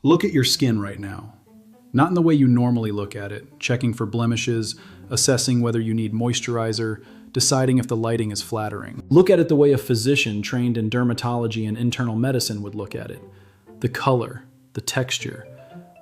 Look at your skin right now. Not in the way you normally look at it, checking for blemishes, assessing whether you need moisturizer, deciding if the lighting is flattering. Look at it the way a physician trained in dermatology and internal medicine would look at it. The color, the texture,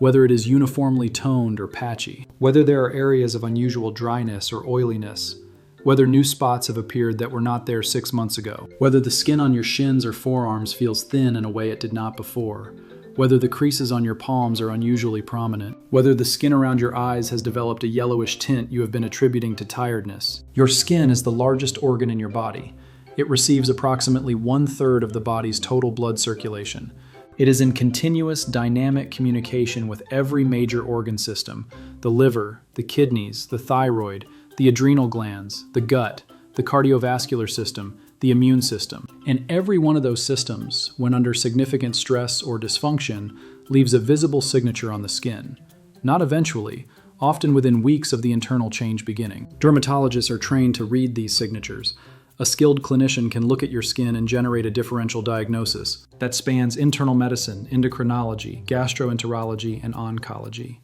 whether it is uniformly toned or patchy, whether there are areas of unusual dryness or oiliness, whether new spots have appeared that were not there 6 months ago, whether the skin on your shins or forearms feels thin in a way it did not before, whether the creases on your palms are unusually prominent, whether the skin around your eyes has developed a yellowish tint you have been attributing to tiredness. Your skin is the largest organ in your body. It receives approximately 1/3 of the body's total blood circulation. It is in continuous dynamic communication with every major organ system: the liver, the kidneys, the thyroid, the adrenal glands, the gut, the cardiovascular system, the immune system. And every one of those systems, when under significant stress or dysfunction, leaves a visible signature on the skin. Not eventually, often within weeks of the internal change beginning. Dermatologists are trained to read these signatures. A skilled clinician can look at your skin and generate a differential diagnosis that spans internal medicine, endocrinology, gastroenterology, and oncology.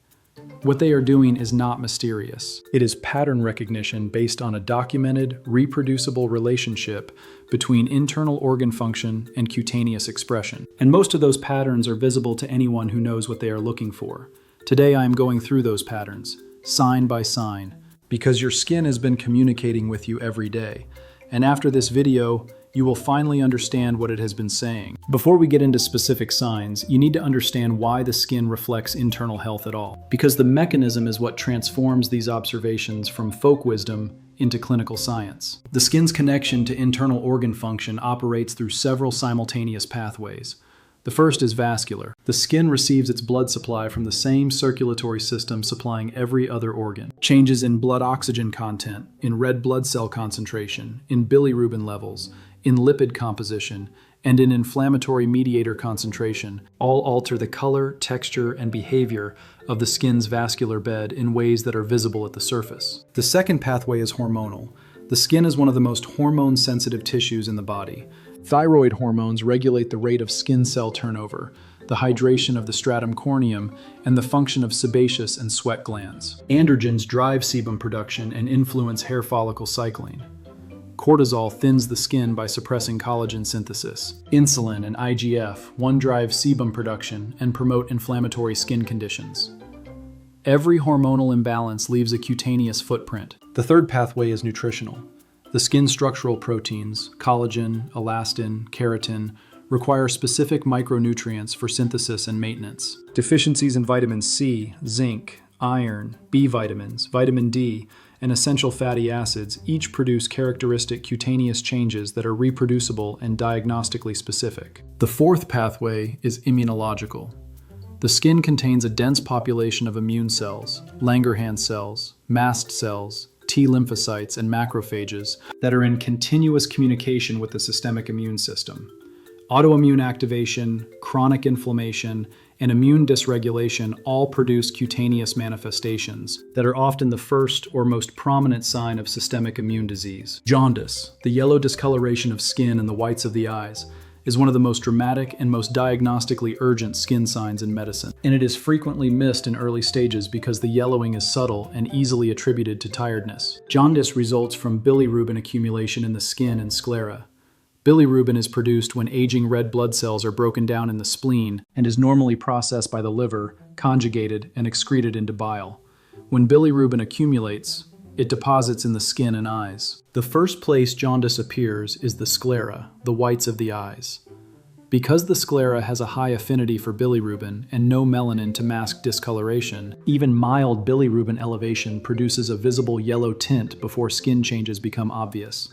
What they are doing is not mysterious. It is pattern recognition based on a documented, reproducible relationship between internal organ function and cutaneous expression. And most of those patterns are visible to anyone who knows what they are looking for. Today I am going through those patterns, sign by sign, because your skin has been communicating with you every day. And after this video, you will finally understand what it has been saying. Before we get into specific signs, you need to understand why the skin reflects internal health at all. Because the mechanism is what transforms these observations from folk wisdom into clinical science. The skin's connection to internal organ function operates through several simultaneous pathways. The first is vascular. The skin receives its blood supply from the same circulatory system supplying every other organ. Changes in blood oxygen content, in red blood cell concentration, in bilirubin levels, in lipid composition, and in inflammatory mediator concentration all alter the color, texture, and behavior of the skin's vascular bed in ways that are visible at the surface. The second pathway is hormonal. The skin is one of the most hormone-sensitive tissues in the body. Thyroid hormones regulate the rate of skin cell turnover, the hydration of the stratum corneum, and the function of sebaceous and sweat glands. Androgens drive sebum production and influence hair follicle cycling. Cortisol thins the skin by suppressing collagen synthesis. Insulin and IGF-1 drive sebum production and promote inflammatory skin conditions. Every hormonal imbalance leaves a cutaneous footprint. The third pathway is nutritional. The skin's structural proteins, collagen, elastin, keratin, require specific micronutrients for synthesis and maintenance. Deficiencies in vitamin C, zinc, iron, B vitamins, vitamin D, and essential fatty acids each produce characteristic cutaneous changes that are reproducible and diagnostically specific. The fourth pathway is immunological. The skin contains a dense population of immune cells, Langerhans cells, mast cells, T lymphocytes, and macrophages that are in continuous communication with the systemic immune system. Autoimmune activation, chronic inflammation, and immune dysregulation all produce cutaneous manifestations that are often the first or most prominent sign of systemic immune disease. Jaundice, the yellow discoloration of skin and the whites of the eyes, is one of the most dramatic and most diagnostically urgent skin signs in medicine. And it is frequently missed in early stages because the yellowing is subtle and easily attributed to tiredness. Jaundice results from bilirubin accumulation in the skin and sclera. Bilirubin is produced when aging red blood cells are broken down in the spleen and is normally processed by the liver, conjugated, and excreted into bile. When bilirubin accumulates, it deposits in the skin and eyes. The first place jaundice appears is the sclera, the whites of the eyes. Because the sclera has a high affinity for bilirubin and no melanin to mask discoloration, even mild bilirubin elevation produces a visible yellow tint before skin changes become obvious.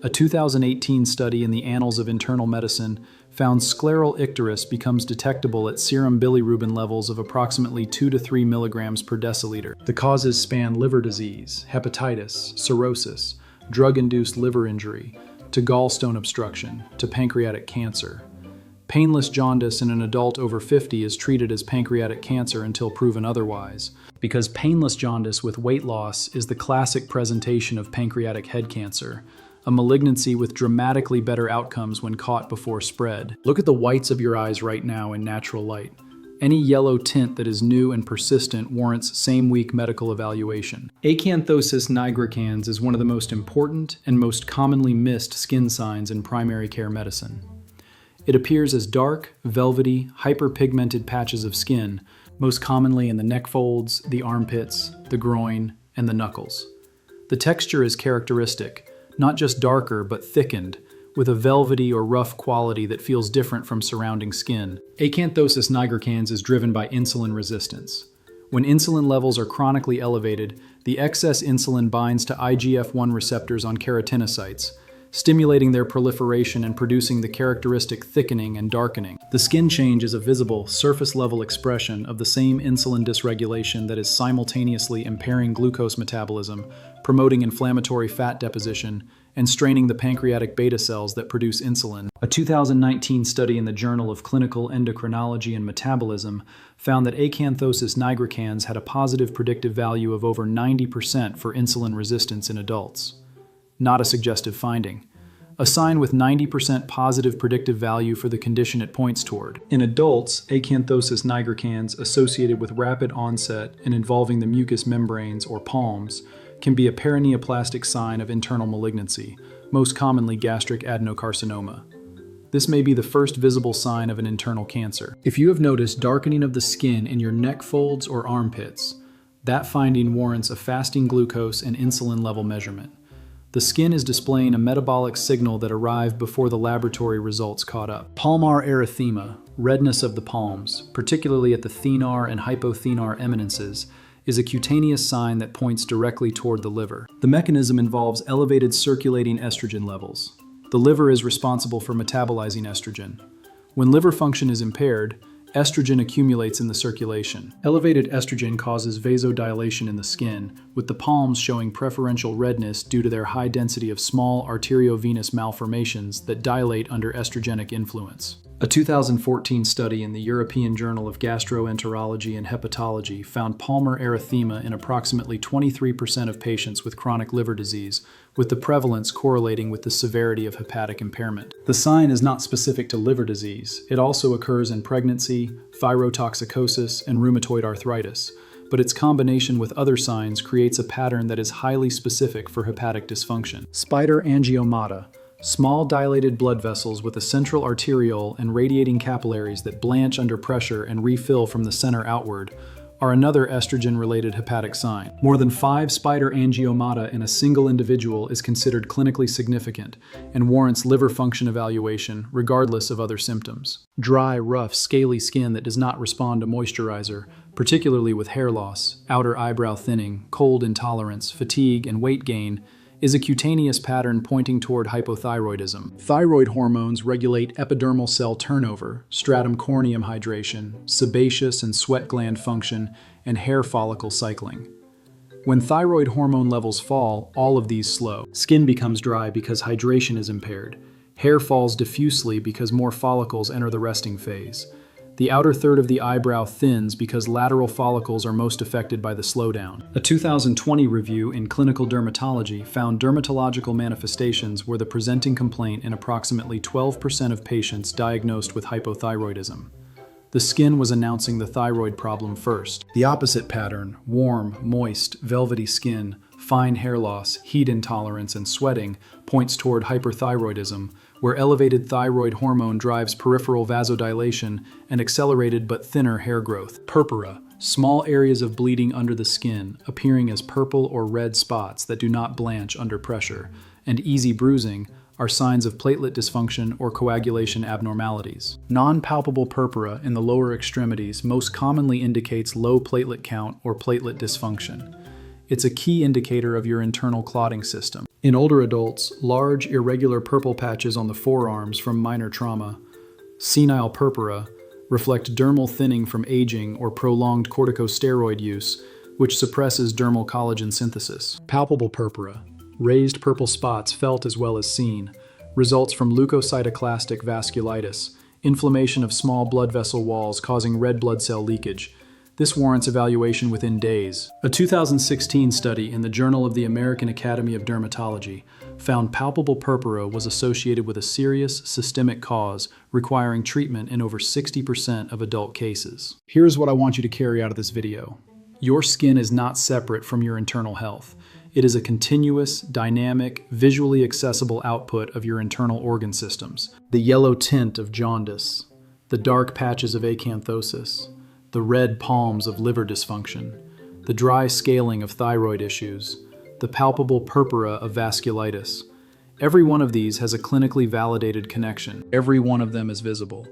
A 2018 study in the Annals of Internal Medicine found scleral icterus becomes detectable at serum bilirubin levels of approximately 2 to 3 milligrams per deciliter. The causes span liver disease, hepatitis, cirrhosis, drug-induced liver injury, to gallstone obstruction, to pancreatic cancer. Painless jaundice in an adult over 50 is treated as pancreatic cancer until proven otherwise, because painless jaundice with weight loss is the classic presentation of pancreatic head cancer, a malignancy with dramatically better outcomes when caught before spread. Look at the whites of your eyes right now in natural light. Any yellow tint that is new and persistent warrants same-week medical evaluation. Acanthosis nigricans is one of the most important and most commonly missed skin signs in primary care medicine. It appears as dark, velvety, hyperpigmented patches of skin, most commonly in the neck folds, the armpits, the groin, and the knuckles. The texture is characteristic, not just darker but thickened, with a velvety or rough quality that feels different from surrounding skin. Acanthosis nigricans is driven by insulin resistance. When insulin levels are chronically elevated, the excess insulin binds to IGF-1 receptors on keratinocytes, stimulating their proliferation and producing the characteristic thickening and darkening. The skin change is a visible, surface-level expression of the same insulin dysregulation that is simultaneously impairing glucose metabolism, promoting inflammatory fat deposition, and straining the pancreatic beta cells that produce insulin. A 2019 study in the Journal of Clinical Endocrinology and Metabolism found that acanthosis nigricans had a positive predictive value of over 90% for insulin resistance in adults. Not a suggestive finding. A sign with 90% positive predictive value for the condition it points toward. In adults, acanthosis nigricans associated with rapid onset and involving the mucous membranes or palms can be a perineoplastic sign of internal malignancy, most commonly gastric adenocarcinoma. This may be the first visible sign of an internal cancer. If you have noticed darkening of the skin in your neck folds or armpits, that finding warrants a fasting glucose and insulin level measurement. The skin is displaying a metabolic signal that arrived before the laboratory results caught up. Palmar erythema, redness of the palms, particularly at the thenar and hypothenar eminences, is a cutaneous sign that points directly toward the liver. The mechanism involves elevated circulating estrogen levels. The liver is responsible for metabolizing estrogen. When liver function is impaired, estrogen accumulates in the circulation. Elevated estrogen causes vasodilation in the skin, with the palms showing preferential redness due to their high density of small arteriovenous malformations that dilate under estrogenic influence. A 2014 study in the European Journal of Gastroenterology and Hepatology found palmar erythema in approximately 23% of patients with chronic liver disease, with the prevalence correlating with the severity of hepatic impairment. The sign is not specific to liver disease. It also occurs in pregnancy, thyrotoxicosis, and rheumatoid arthritis, but its combination with other signs creates a pattern that is highly specific for hepatic dysfunction. Spider angiomata. Small dilated blood vessels with a central arteriole and radiating capillaries that blanch under pressure and refill from the center outward are another estrogen-related hepatic sign. More than 5 spider angiomata in a single individual is considered clinically significant and warrants liver function evaluation regardless of other symptoms. Dry, rough, scaly skin that does not respond to moisturizer, particularly with hair loss, outer eyebrow thinning, cold intolerance, fatigue, and weight gain, is a cutaneous pattern pointing toward hypothyroidism. Thyroid hormones regulate epidermal cell turnover, stratum corneum hydration, sebaceous and sweat gland function, and hair follicle cycling. When thyroid hormone levels fall, all of these slow. Skin becomes dry because hydration is impaired. Hair falls diffusely because more follicles enter the resting phase. The outer third of the eyebrow thins because lateral follicles are most affected by the slowdown. A 2020 review in Clinical Dermatology found dermatological manifestations were the presenting complaint in approximately 12% of patients diagnosed with hypothyroidism. The skin was announcing the thyroid problem first. The opposite pattern, warm, moist, velvety skin, fine hair loss, heat intolerance, and sweating, points toward hyperthyroidism, where elevated thyroid hormone drives peripheral vasodilation and accelerated but thinner hair growth. Purpura, small areas of bleeding under the skin, appearing as purple or red spots that do not blanch under pressure, and easy bruising, are signs of platelet dysfunction or coagulation abnormalities. Non-palpable purpura in the lower extremities most commonly indicates low platelet count or platelet dysfunction. It's a key indicator of your internal clotting system. In older adults, large, irregular purple patches on the forearms from minor trauma, senile purpura, reflect dermal thinning from aging or prolonged corticosteroid use, which suppresses dermal collagen synthesis. Palpable purpura, raised purple spots felt as well as seen, results from leukocytoclastic vasculitis, inflammation of small blood vessel walls causing red blood cell leakage. This warrants evaluation within days. A 2016 study in the Journal of the American Academy of Dermatology found palpable purpura was associated with a serious systemic cause requiring treatment in over 60% of adult cases. Here's what I want you to carry out of this video. Your skin is not separate from your internal health. It is a continuous, dynamic, visually accessible output of your internal organ systems. The yellow tint of jaundice, the dark patches of acanthosis, the red palms of liver dysfunction, the dry scaling of thyroid issues, the palpable purpura of vasculitis. Every one of these has a clinically validated connection. Every one of them is visible.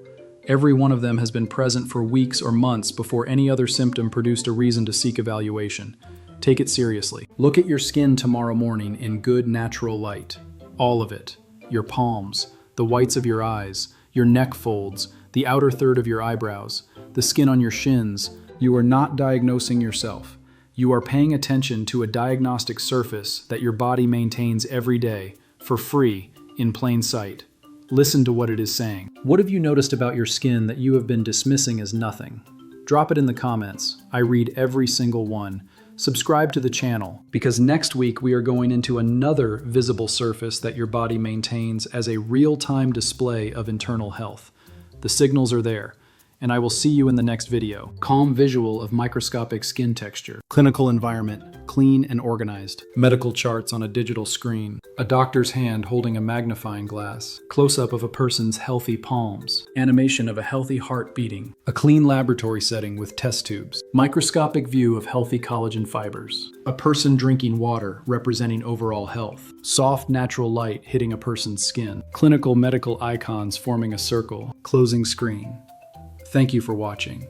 Every one of them has been present for weeks or months before any other symptom produced a reason to seek evaluation. Take it seriously. Look at your skin tomorrow morning in good natural light. All of it. Your palms, the whites of your eyes, your neck folds, the outer third of your eyebrows, the skin on your shins. You are not diagnosing yourself. You are paying attention to a diagnostic surface that your body maintains every day, for free, in plain sight. Listen to what it is saying. What have you noticed about your skin that you have been dismissing as nothing? Drop it in the comments. I read every single one. Subscribe to the channel, because next week we are going into another visible surface that your body maintains as a real-time display of internal health. The signals are there, and I will see you in the next video. Calm visual of microscopic skin texture. Clinical environment, clean and organized. Medical charts on a digital screen. A doctor's hand holding a magnifying glass. Close-up of a person's healthy palms. Animation of a healthy heart beating. A clean laboratory setting with test tubes. Microscopic view of healthy collagen fibers. A person drinking water representing overall health. Soft natural light hitting a person's skin. Clinical medical icons forming a circle. Closing screen. Thank you for watching.